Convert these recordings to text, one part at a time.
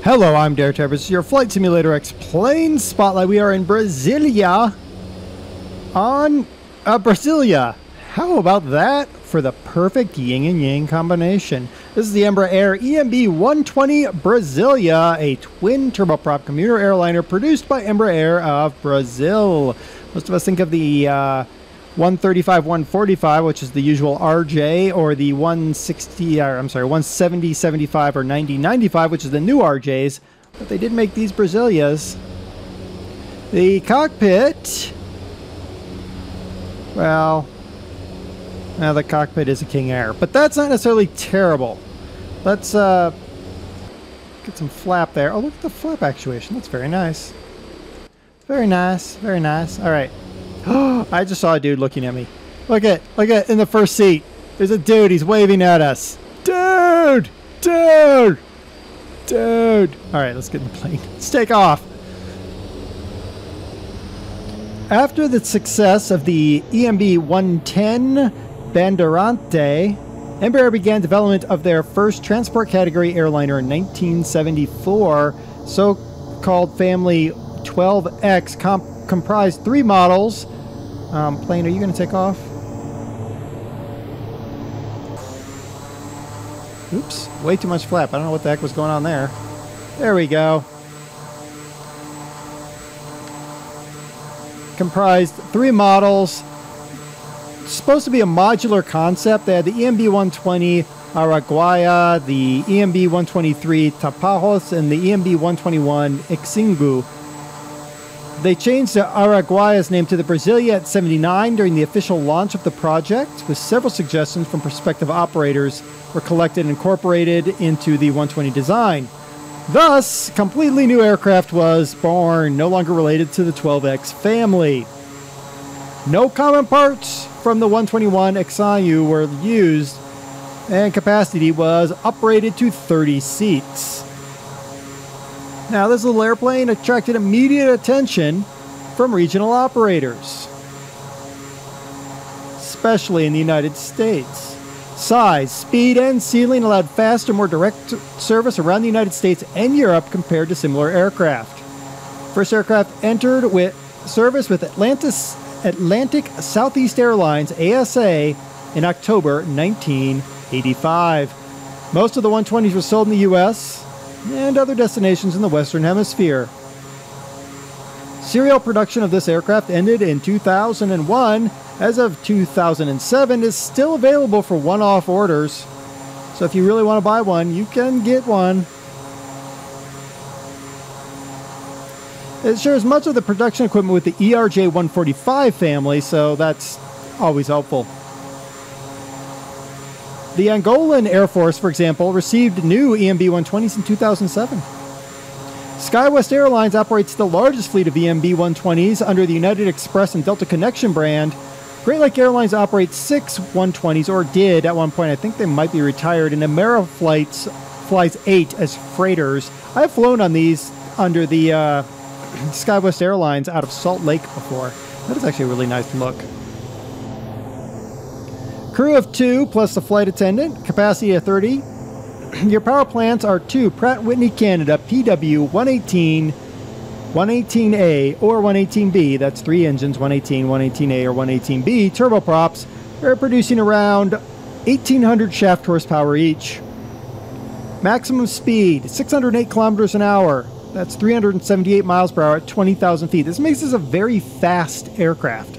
Hello, I'm DerTebbers, your Flight Simulator X plane spotlight. We are in Brasilia on Brasilia. How about that for the perfect yin and yang combination? This is the Embraer EMB-120 Brasilia, a twin turboprop commuter airliner produced by Embraer of Brazil. Most of us think of the 135-145, which is the usual RJ, or the 170-75 or 90-95, which is the new RJs, but they did make these Brasilias. The cockpit, well, the cockpit is a King Air, but that's not necessarily terrible. Let's get some flap there. Oh, look at the flap actuation. That's very nice. Very nice, very nice. All right. I just saw a dude looking at me. Look at in the first seat. There's a dude. He's waving at us. Dude! Dude! Dude! All right, let's get in the plane. Let's take off. After the success of the EMB-110 Bandeirante, Embraer began development of their first transport category airliner in 1974. So-called Family 12X comprised 3 models. Plane, are you going to take off? Oops, way too much flap. I don't know what the heck was going on there. There we go. Comprised 3 models. It's supposed to be a modular concept. They had the EMB-120 Araguaia, the EMB-123 Tapajos, and the EMB-121 Xingu. They changed the Araguaia's name to the Brasilia at 79 during the official launch of the project, with several suggestions from prospective operators were collected and incorporated into the 120 design. Thus, a completely new aircraft was born, no longer related to the 12X family. No common parts from the 121 Xingu were used, and capacity was uprated to 30 seats. Now, this little airplane attracted immediate attention from regional operators, especially in the United States. Size, speed, and ceiling allowed faster, more direct service around the United States and Europe compared to similar aircraft. First aircraft entered with service with Atlantic Southeast Airlines, ASA, in October 1985. Most of the 120s were sold in the U.S., and other destinations in the Western Hemisphere. Serial production of this aircraft ended in 2001. As of 2007, is still available for one-off orders. So if you really want to buy one, you can get one. It shares much of the production equipment with the ERJ-145 family, so that's always helpful. The Angolan Air Force, for example, received new EMB-120s in 2007. SkyWest Airlines operates the largest fleet of EMB-120s under the United Express and Delta Connection brand. Great Lake Airlines operates 6 120s, or did at one point. I think they might be retired, and Embraer flies 8 as freighters. I have flown on these under the SkyWest Airlines out of Salt Lake before. That is actually a really nice look. Crew of 2 plus the flight attendant, capacity of 30. Your power plants are 2 Pratt & Whitney Canada PW118, 118A, or 118B. That's 3 engines, 118, 118A, or 118B turboprops. They're producing around 1,800 shaft horsepower each. Maximum speed, 608 kilometers an hour. That's 378 miles per hour at 20,000 feet. This makes this a very fast aircraft.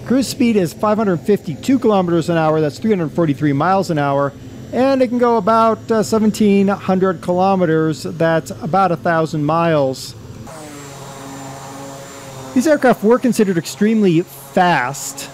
Cruise speed is 552 kilometers an hour. That's 343 miles an hour. And it can go about 1,700 kilometers. That's about 1,000 miles. These aircraft were considered extremely fast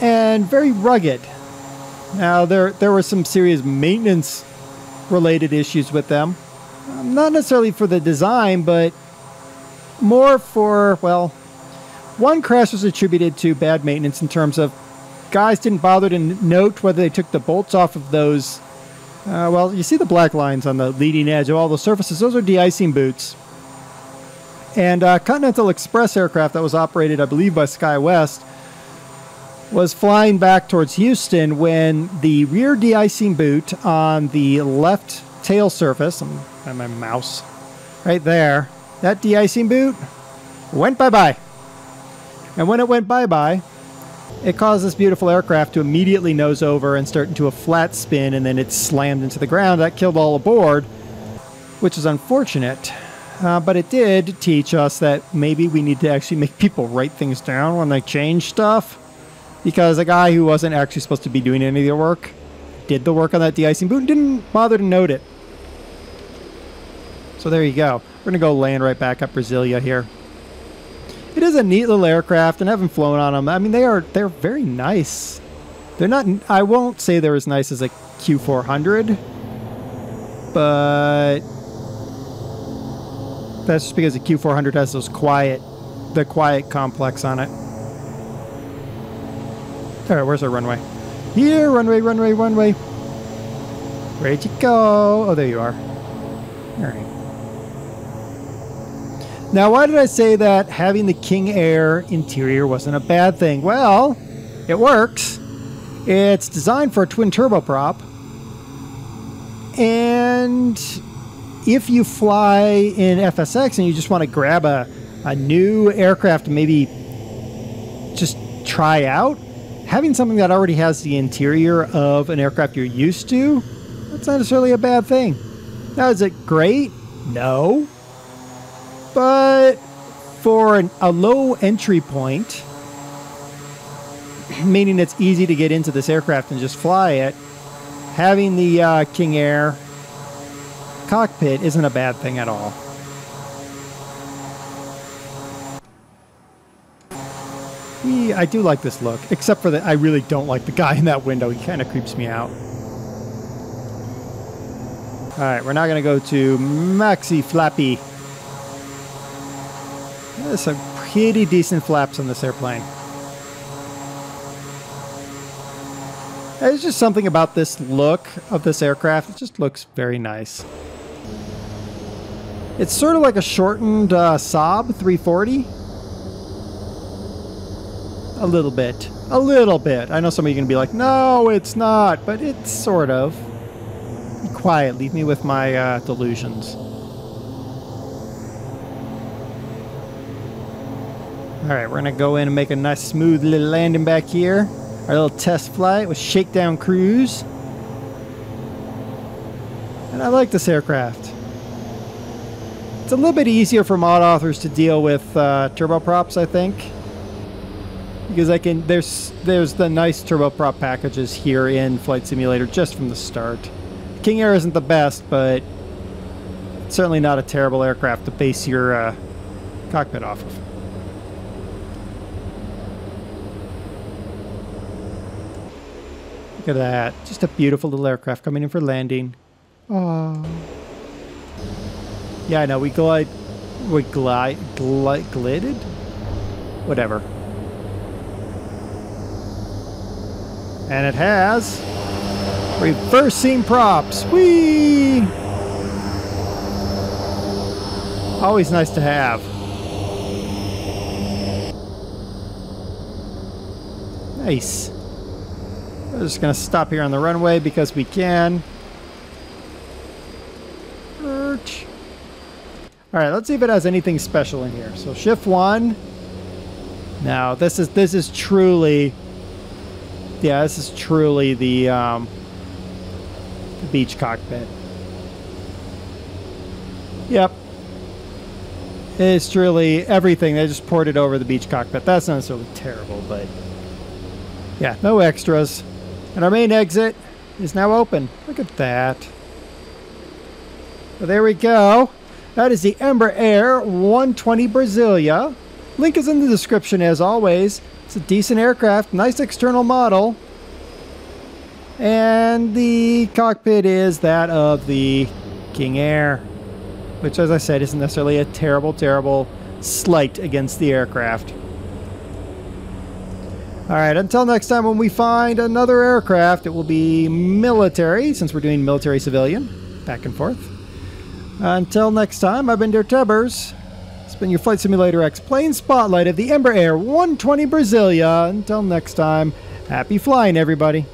and very rugged. Now, there were some serious maintenance-related issues with them. Not necessarily for the design, but more for, well, one crash was attributed to bad maintenance in terms of guys didn't bother to note whether they took the bolts off of those. Well, you see the black lines on the leading edge of all the surfaces. Those are de-icing boots. And Continental Express aircraft that was operated, I believe, by SkyWest was flying back towards Houston when the rear de-icing boot on the left tail surface, and my mouse, right there, that de-icing boot went bye-bye. And when it went bye-bye, it caused this beautiful aircraft to immediately nose over and start into a flat spin, and then it slammed into the ground. That killed all aboard, which is unfortunate. But it did teach us that maybe we need to actually make people write things down when they change stuff. Because a guy who wasn't actually supposed to be doing any of the work did the work on that de-icing boot and didn't bother to note it. So there you go. We're going to go land right back up Brasilia here. It is a neat little aircraft, and I haven't flown on them. I mean, they're very nice. They're not, I won't say they're as nice as a Q400, but that's just because the Q400 has the quiet complex on it. All right, where's our runway? Here, runway, runway, runway. Where'd you go? Oh, there you are. All right. Now, why did I say that having the King Air interior wasn't a bad thing? Well, it works. It's designed for a twin turboprop. And if you fly in FSX and you just want to grab a new aircraft and maybe just try out, having something that already has the interior of an aircraft you're used to, that's not necessarily a bad thing. Now, is it great? No. But for a low entry point, meaning it's easy to get into this aircraft and just fly it, having the King Air cockpit isn't a bad thing at all. I do like this look, except for that I really don't like the guy in that window. He kind of creeps me out. All right, we're now going to go to Maxi Flappy. There's some pretty decent flaps on this airplane. There's just something about this look of this aircraft. It just looks very nice. It's sort of like a shortened Saab 340. A little bit. A little bit. I know some of you are going to be like, no, it's not. But it's sort of. Be quiet. Leave me with my delusions. Alright, we're going to go in and make a nice smooth little landing back here. Our little test flight with shakedown cruise. And I like this aircraft. It's a little bit easier for mod authors to deal with turboprops, I think. Because there's the nice turboprop packages here in Flight Simulator just from the start. King Air isn't the best, but it's certainly not a terrible aircraft to base your cockpit off of. Look at that. Just a beautiful little aircraft coming in for landing. Oh. Yeah, I know. We glided? Whatever. And it has reversing props. Whee! Always nice to have. Nice. We're just going to stop here on the runway because we can. Alright, let's see if it has anything special in here. So shift 1. Now this is truly, yeah, this is truly the beach cockpit. Yep. It's truly everything. They just ported over the beach cockpit. That's not necessarily terrible, but yeah, no extras. And our main exit is now open. Look at that. So there we go. That is the Embraer 120 Brasilia. Link is in the description as always. It's a decent aircraft, nice external model. And the cockpit is that of the King Air, which, as I said, isn't necessarily a terrible slight against the aircraft. Alright, until next time when we find another aircraft, it will be military, since we're doing military-civilian, back and forth. Until next time, I've been DerTebbers. It's been your Flight Simulator X plane spotlight of the Embraer 120 Brasilia. Until next time, happy flying, everybody.